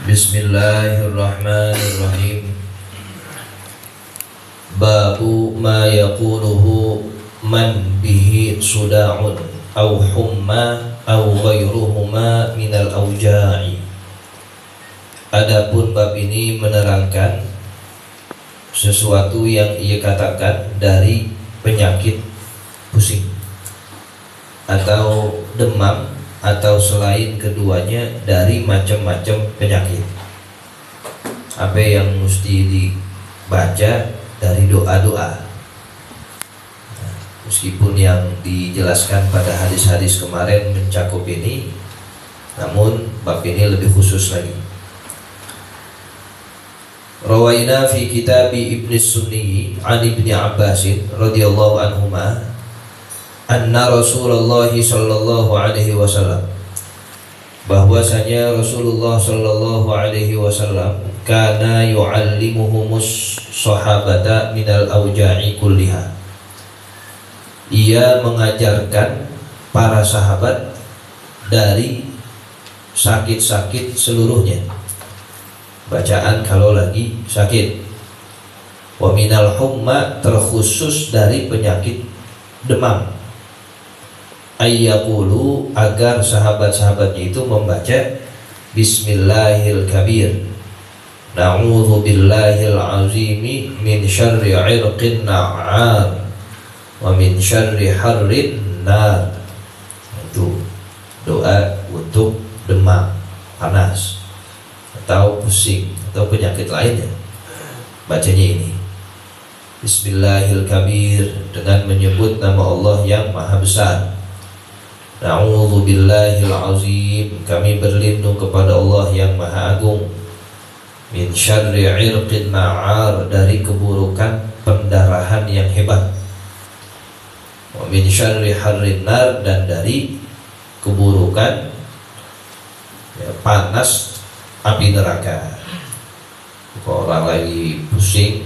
Bismillahirrahmanirrahim. Babu ma yaquluhu man bihi suda'un aw humma aw ghairuhuma minal auja'i. Adapun bab ini menerangkan sesuatu yang ia katakan dari penyakit pusing atau demam atau selain keduanya dari macam-macam penyakit. Apa yang mesti dibaca dari doa-doa. Meskipun yang dijelaskan pada hadis-hadis kemarin mencakup ini, namun bab ini lebih khusus lagi. Rawaina fi kitab Ibn Sunni an Ibn Abbas radhiyallahu anhuma anna Rasulullah sallallahu alaihi wasallam, bahwasanya Rasulullah sallallahu alaihi wasallam kana yu'allimuhumus sahabata minal auja'i kulliha. Ia mengajarkan para sahabat dari sakit-sakit seluruhnya. Bacaan kalau lagi sakit. Wa minal humma, terkhusus dari penyakit demam. Ayyaqulu, agar sahabat-sahabatnya itu membaca Bismillahil kabir, na'udzu billahil azimi min syarri 'irqin na'ar wa min syarri harrin nar. Itu doa untuk demam, panas atau pusing atau penyakit lainnya. Bacanya ini Bismillahil kabir, dengan menyebut nama Allah yang maha besar. Na'udzu billahil azim, kami berlindung kepada Allah yang maha agung. Min syarri 'irqin na'ar, dari keburukan pendarahan yang hebat. Wa min syarri harrin nar, dan dari keburukan panas api neraka. Kalau orang lagi pusing,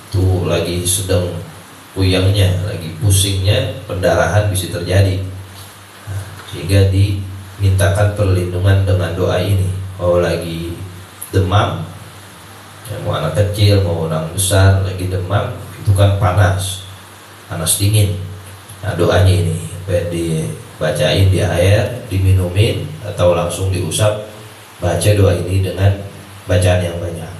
itu lagi sedang puyengnya, lagi pusingnya, pendarahan bisa terjadi. Sehingga dimintakan perlindungan dengan doa ini. Kalau lagi demam, ya, mau anak kecil mau orang besar lagi demam, itu kan panas dingin. Nah, doanya ini dibacain di air, diminumin atau langsung diusap. Baca doa ini dengan bacaan yang banyak.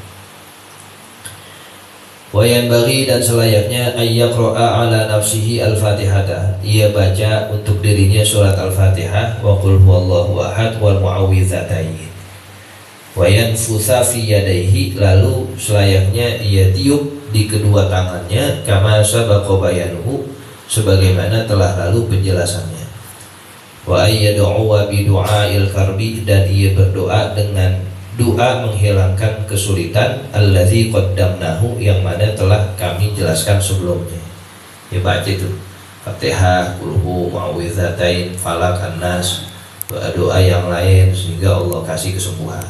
Wa yanbaghi, dan selayaknya ayyaqra'a ala nafsihi al-fatihata, ia baca untuk dirinya surat al-fatihah wa qul huwallahu ahad wal mu'awwidzatain. Wa yanfutha fi yadayhi, lalu selayaknya ia tiup di kedua tangannya, kama sabaqa bayanuhu, sebagaimana telah lalu penjelasannya. Wa ayyad'u bi du'ail karbi, dan ia berdoa dengan doa menghilangkan kesulitan, allazi qaddamnahu, yang mana telah kami jelaskan sebelumnya. Ya, baca itu Fatihah, Qulhu, Mu'awwidzatain, Falaq, An-Nas, doa-doa yang lain sehingga Allah kasih kesembuhan.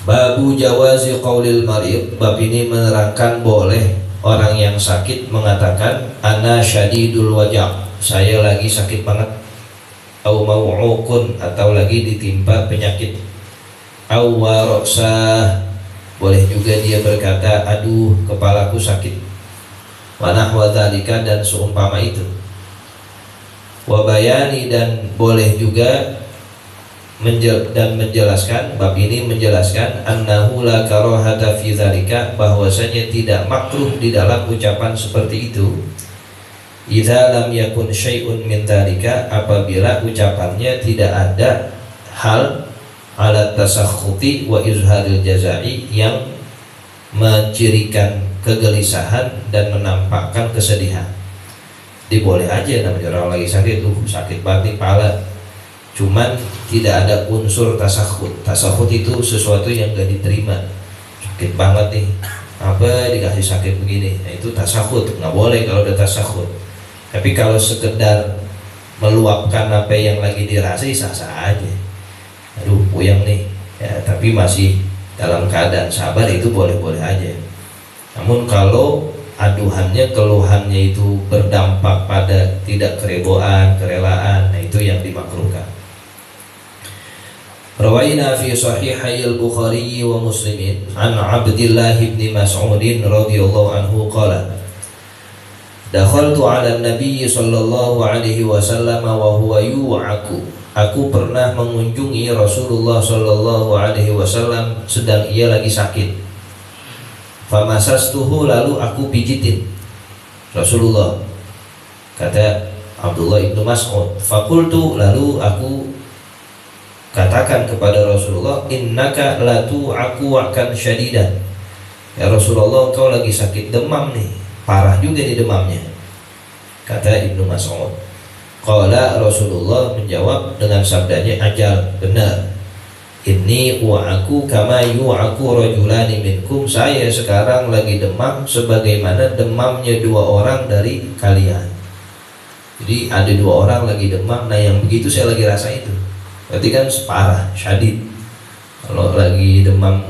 Babu jawazi qaulil marid, bab ini menerangkan boleh orang yang sakit mengatakan ana syadidul wajah, saya lagi sakit banget. Au mau'ukun, atau lagi ditimpa penyakit. Au warasah, boleh juga dia berkata aduh kepalaku sakit. Wa nahwa dzalika, dan seumpama itu. Wa bayani, dan boleh juga menjelaskan, bab ini menjelaskan annahu la karahata fi dzalika, bahwasanya tidak makruh di dalam ucapan seperti itu. Idza lam yakun syai'un min dzalika, apabila ucapannya tidak ada hal ala tasakhuti wa izharil jazai, yang mencirikan kegelisahan dan menampakkan kesedihan. Diboleh aja, namanya orang lagi sakit, sakit banget kepala, cuman tidak ada unsur tasakhut. Tasakhut itu sesuatu yang gak diterima. Sakit banget nih, apa dikasih sakit begini, nah, itu tasakhut. Nggak boleh kalau ada tasakhut. Tapi kalau sekedar meluapkan apa yang lagi dirasa, sah-sah aja. Aduh puyeng nih ya, tapi masih dalam keadaan sabar, itu boleh-boleh aja. Namun kalau aduhannya, keluhannya itu berdampak pada tidak kerelaan, nah itu yang dimakruhkan. Rawaina fi sahihai al-Bukhari wa Muslimin an Abdullah bin Mas'ud radhiyallahu anhu qala dakhaltu 'ala an-nabiy sallallahu alaihi wasallam wa huwa yu'aku. Aku pernah mengunjungi Rasulullah sallallahu alaihi wasallam sedang ia lagi sakit. Famasastuhu, lalu aku pijitin Rasulullah. Kata Abdullah bin Mas'ud, faqultu, lalu aku katakan kepada Rasulullah, innaka latu aku akan syadidan. Ya Rasulullah, engkau lagi sakit demam nih, parah juga nih demamnya. Kata Ibnu Mas'ud. Qala, Rasulullah menjawab dengan sabdanya, ajal, benar. Inni wa'aku kama yu'aku rajulani minkum. Saya sekarang lagi demam sebagaimana demamnya dua orang dari kalian. Jadi ada dua orang lagi demam, nah yang begitu saya lagi rasa itu. Berarti kan parah, syadid. Kalau lagi demam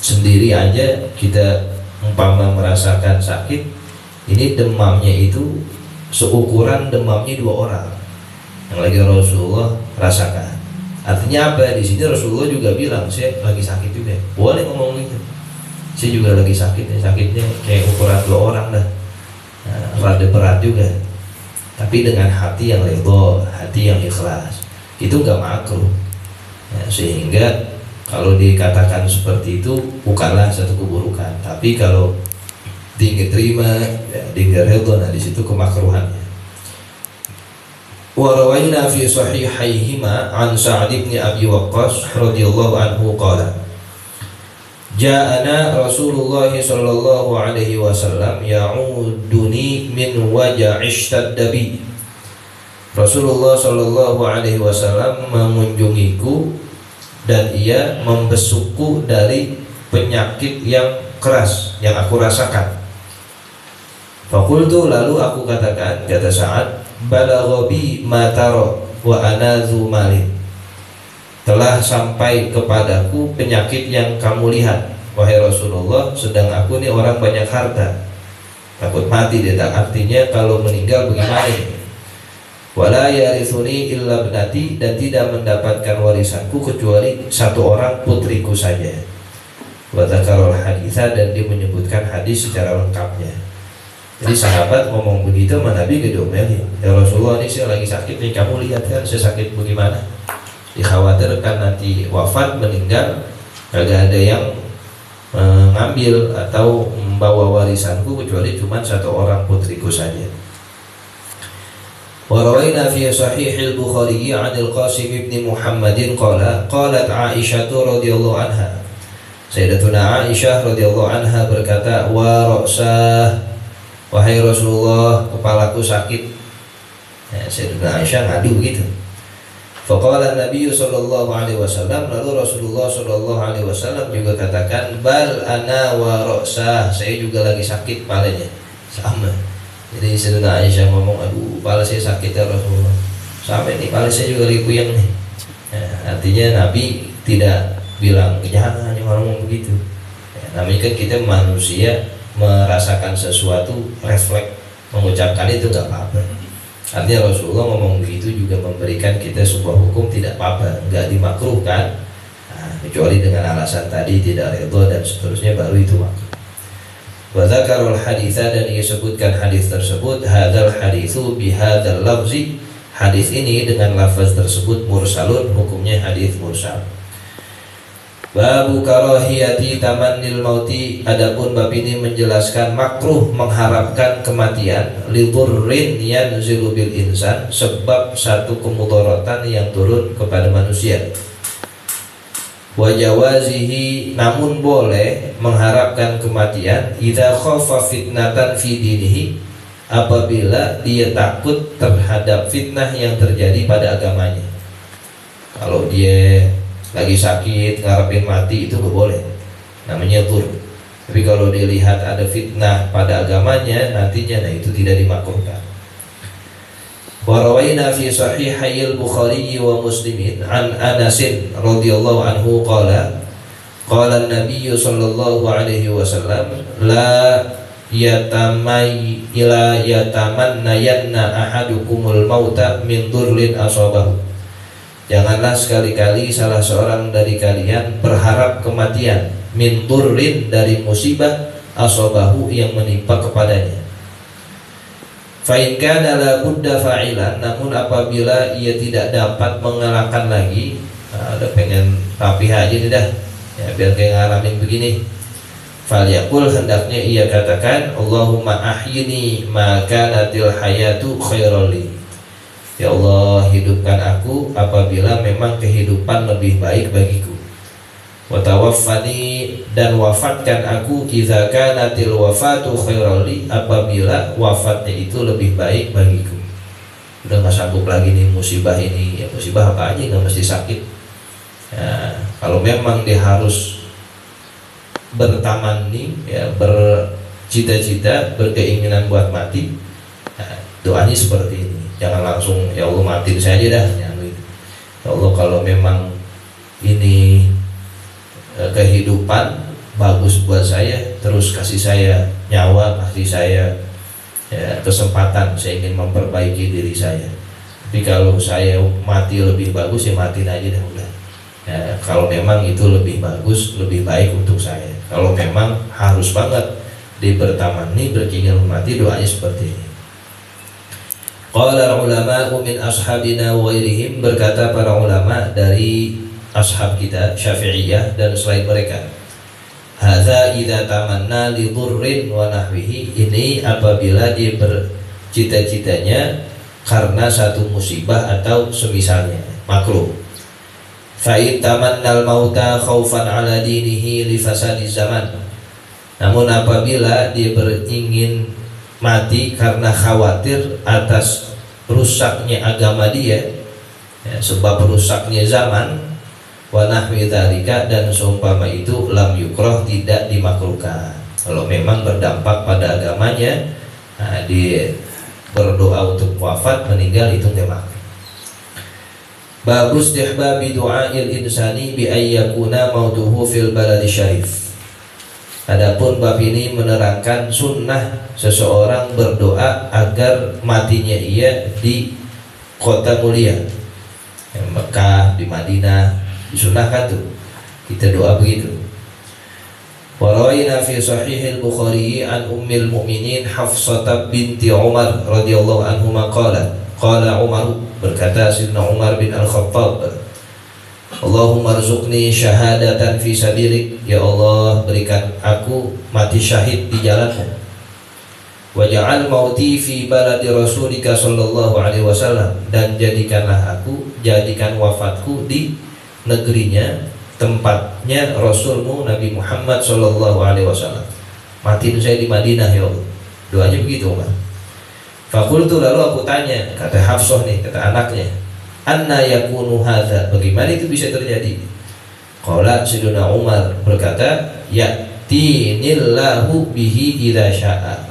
sendiri aja kita umpama merasakan sakit, ini demamnya itu seukuran demamnya dua orang yang lagi Rasulullah rasakan. Artinya apa? Di sini Rasulullah juga bilang, saya lagi sakit juga. Boleh ngomong gitu. Saya juga lagi sakit, sakitnya kayak ukuran dua orang dah. Nah, rada berat juga. Tapi dengan hati yang ridho, hati yang ikhlas. Itu nggak makruh ya, sehingga kalau dikatakan seperti itu bukanlah satu keburukan, tapi kalau diterima ya, ridho, nah di situ kemakruhannya. Wa rawaina fi sahihaihima an Sa'd bin Abi Waqqas radhiyallahu anhu qala ja'ana Rasulullah sallallahu alaihi wasallam ya'uduni min waja'ishtadda bi. Rasulullah Shallallahu Alaihi Wasallam mengunjungiku dan ia membesukku dari penyakit yang keras yang aku rasakan. Fakultu, lalu aku katakan, kata Sa'ad, balaghobi mataro wa anazu malin. Telah sampai kepadaku penyakit yang kamu lihat, wahai Rasulullah, sedang aku ini orang banyak harta, takut mati. Artinya kalau meninggal bagaimana? Wala yarithuni illa ibnati, dan tidak mendapatkan warisanku kecuali satu orang, putriku saja. Wa dzakarul haditsa, dan dia menyebutkan hadis secara lengkapnya. Jadi sahabat ngomong begitu sama Nabi diomelin. Ya Rasulullah, ini saya lagi sakit nih, kamu lihat kan saya sakit bagaimana? Dikhawatirkan nanti wafat, meninggal, kagak ada yang mengambil atau membawa warisanku kecuali cuma satu orang, putriku saja. Warawaina fi sahih al-Bukhari 'an al-Qasim bin Muhammadin qala qalat Aisyah radhiyallahu anha. Sayyidatuna Aisyah radhiyallahu anha berkata, wa ra'sah, wahai Rasulullah, kepalaku sakit. Ya, Sayyidatuna Aisyah ngadu gitu. Faqala Nabi sallallahu alaihi wasallam, lalu Rasulullah sallallahu alaihi wasallam juga katakan, bal ana wa ra'sah, saya juga lagi sakit kepalanya. Sama. Jadi Sayyidatuna Aisyah ngomong, aduh kepala saya sakit ya Rasulullah, sampai nih kepala saya juga lagi puyeng nih. Artinya Nabi tidak bilang jangan ngomong begitu. Namanya kan kita manusia merasakan sesuatu, refleks mengucapkan itu nggak apa-apa. Artinya Rasulullah ngomong begitu juga memberikan kita sebuah hukum tidak apa-apa, nggak dimakruhkan, kecuali dengan alasan tadi tidak ridho dan seterusnya, baru itu makruh. Wa dzakarul haditsa, dan ia sebutkan hadis tersebut, hadzal haditsu bihadzal lafzi, hadis ini dengan lafaz tersebut mursalun, hukumnya hadis mursal. Babu karahiyati tamannil mauti, adapun bab ini menjelaskan makruh mengharapkan kematian, lidurrin yanzilu bil insan, sebab satu kemudaratan yang turun kepada manusia. Wa jawazihi, namun boleh mengharapkan kematian, idza khafa fitnatan fi dinihi, apabila dia takut terhadap fitnah yang terjadi pada agamanya. Kalau dia lagi sakit ngarepin mati, itu gak boleh, namanya tur. Tapi kalau dilihat ada fitnah pada agamanya nantinya, nah itu tidak dimakruhkan. Wa rawaina fi sahihai al-Bukhari wa Muslimin an Anas radhiyallahu anhu qala qala an-nabiy sallallahu alaihi wasallam la yatamannayanna ahadukumul mauta min durrin asabahu. Janganlah sekali-kali salah seorang dari kalian berharap kematian min durrin dari musibah asobahu yang menimpa kepadanya. Fa in kana la budda fa'ilan, namun apabila ia tidak dapat mengelakkan lagi, udah pengen rapi aja nih dah, ya biar kayak ngalamin begini. Falyaqul, hendaknya ia katakan, Allahumma ahyini ma kanatil hayatu khairal li. Ya Allah, hidupkan aku apabila memang kehidupan lebih baik bagiku. Wa tawaffani, dan wafatkan aku idza kanatil wafatu khairal li, apabila wafatnya itu lebih baik bagiku. Udah gak sanggup lagi nih musibah ini. Ya musibah apa aja, gak mesti sakit. Ya, kalau memang dia harus bertamanni, ya bercita-cita, berkeinginan buat mati, nah, doanya seperti ini. Jangan langsung ya Allah matiin saya aja dah. Ya Allah, kalau memang ini kehidupan bagus buat saya, terus kasih saya nyawa, kasih saya ya, kesempatan, saya ingin memperbaiki diri saya. Tapi kalau saya mati lebih bagus, ya matiin aja dah udah. Ya, kalau memang itu lebih bagus, lebih baik untuk saya. Kalau memang harus banget dibertamani, berkeinginan mati, doanya seperti ini. Qala ulama min ashabina wa ghairihim, berkata para ulama dari ashab kita Syafi'iyah dan selain mereka, hadza idza tamanna li dhurrin wa nahwihi, ini apabila dia bercita-citanya karena satu musibah atau semisalnya, makruh. Fa in tamannal mauta khaufan ala dinihi li fasadi zaman, namun apabila dia beringin mati karena khawatir atas rusaknya agama dia, ya, sebab rusaknya zaman, wa nahwi dzalika, dan seumpama itu, lam yukrah, tidak dimakruhkan. Kalau memang berdampak pada agamanya, nah, dia berdoa untuk wafat, meninggal, itu tidak makruh. Bagus istihbabi du'ail insani bi ayyakuna mautuhu fil baladi syarif. Adapun bab ini menerangkan sunnah seseorang berdoa agar matinya ia di kota mulia, Mekah, di Madinah, disunahkan tuh kita doa begitu. Warawina fi sahihil Bukhari an ummil mu'minin Hafsah binti Umar radhiyallahu anhuma qala Umar, berkata Sayyidina Umar bin Al-Khattab, Allahumma rzuqni syahadatan fi sabilik, ya Allah berikan aku mati syahid di jalanmu. Waj'al mauti fi baladi rasulika sallallahu alaihi wasallam, dan jadikanlah jadikan wafatku di negerinya, tempatnya Rasulmu Nabi Muhammad sallallahu alaihi wasallam. Matiin saya di Madinah ya Allah. Doanya begitu Umar. Fakultu, lalu aku tanya, kata Hafsah nih, kata anaknya, anna yakunu hadza, bagaimana itu bisa terjadi? Qala Sayyidina Umar berkata, yatinillahu bihi idza syaa,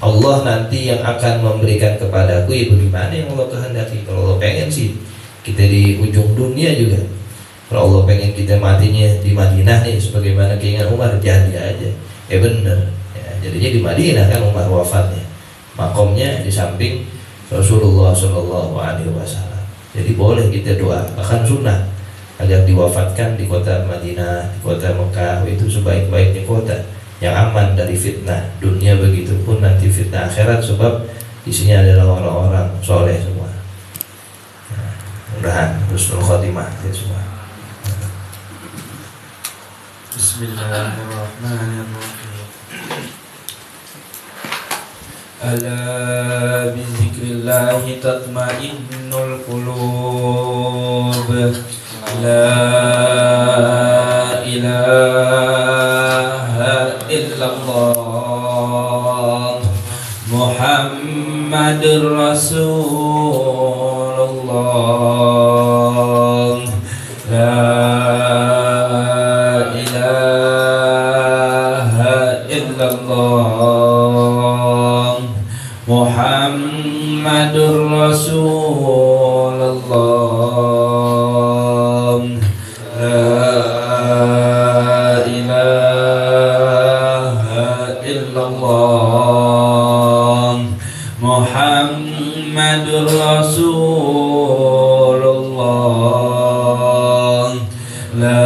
Allah nanti yang akan memberikan kepadaku, ya bagaimana yang Allah kehendaki. Kalau Allah pengen sih kita di ujung dunia juga. Kalau Allah pengen kita matinya di Madinah nih, sebagaimana keinginan Umar, jadi aja. Ya benar. Ya, jadinya di Madinah kan Umar wafatnya. Makomnya di samping Rasulullah Shallallahu Alaihi Wasallam. Jadi boleh kita doa, bahkan sunnah, agar diwafatkan di kota Madinah, di kota Mekah. Itu sebaik-baiknya kota yang aman dari fitnah dunia, begitu pun nanti fitnah akhirat, sebab isinya adalah orang-orang soleh semua. Nah, mudah-mudahan husnul khotimah ya semua. Bismillahirrahmanirrahim. Ala bizikrillahi tatma'innul qulub. La ilaha illallah Muhammadur Rasulullah. La ilaha illallah Muhammadur Rasulullah. La ilaha illallah Muhammadur Rasulullah.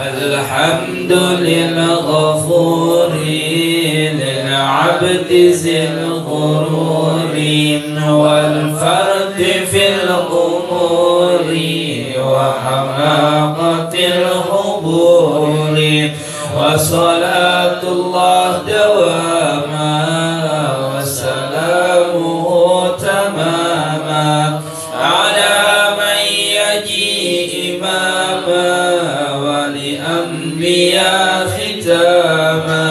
الحمد للغفور للعبد ذي الغرور والفرد في الأمور وحماقة الحبور وصلاة الله دواما وسلامه تماما على من يجيء إماما ولأنبياء ختاما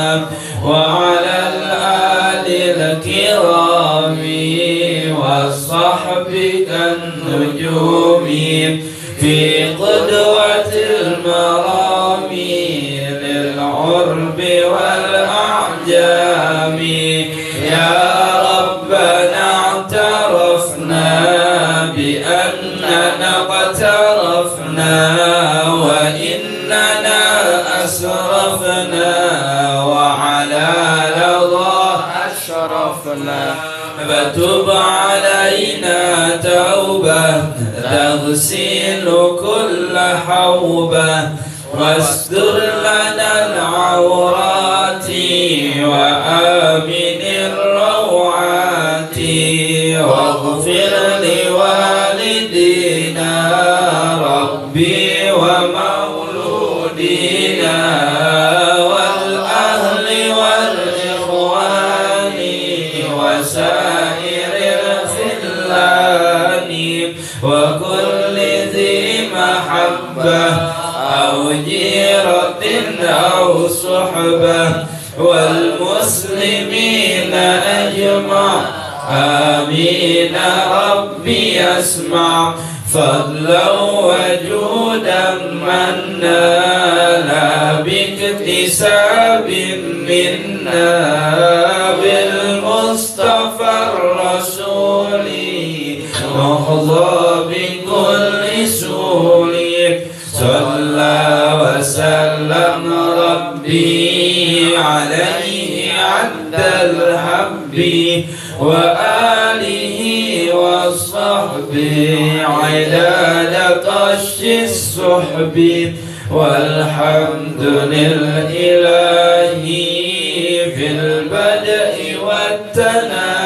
وعلى الآل الكرام والصحب كالنجوم في قدوة المرام للعرب والأعجام يا ربنا اعترفنا بأننا اقترفنا وإننا أسرفنا وعلى رضا أشرفنا فتب علينا توبة تغسل كل حوبة واستر لنا العورات وآمن الروعات واغفر لوالدينا ربي ومولودينا والأهل والإخوان وسائر الخلان وكل ذي محبة أو جيرة أو صحبة والمسلمين أجمع آمين ربي يسمع فضلا وجودا من نال باكتساب منا بالمصطفى الرسول محظى بكل سول صلى وسلم ربي عليه عد الحب وآله وصحبه عداد طش السحب والحمد لله في البدء والتنام